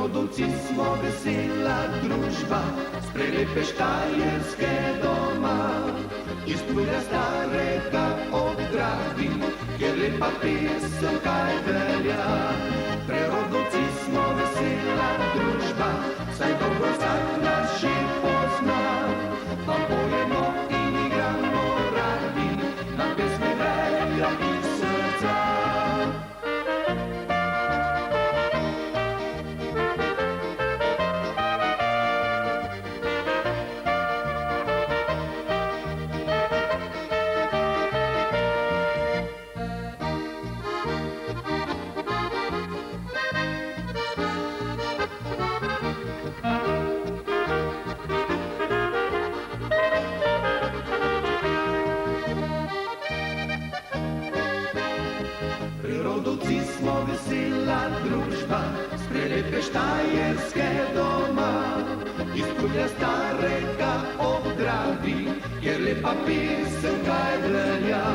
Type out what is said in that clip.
Rodovci smo vesela družba, s prelepe Štajerske doma. Iz Ptuja starega ob Dravi, kjer lepa pesem kaj velja. Prerodovci smo vesela družba, saj dobro vsak nas že pozna. Vam pojemo in igramo radi, na pesmi velja iz srca. Rodovci smo vesela družba, s prelepe Štajerske doma. Iz Ptuja starega ob Dravi, kjer lepa pesem kaj velja.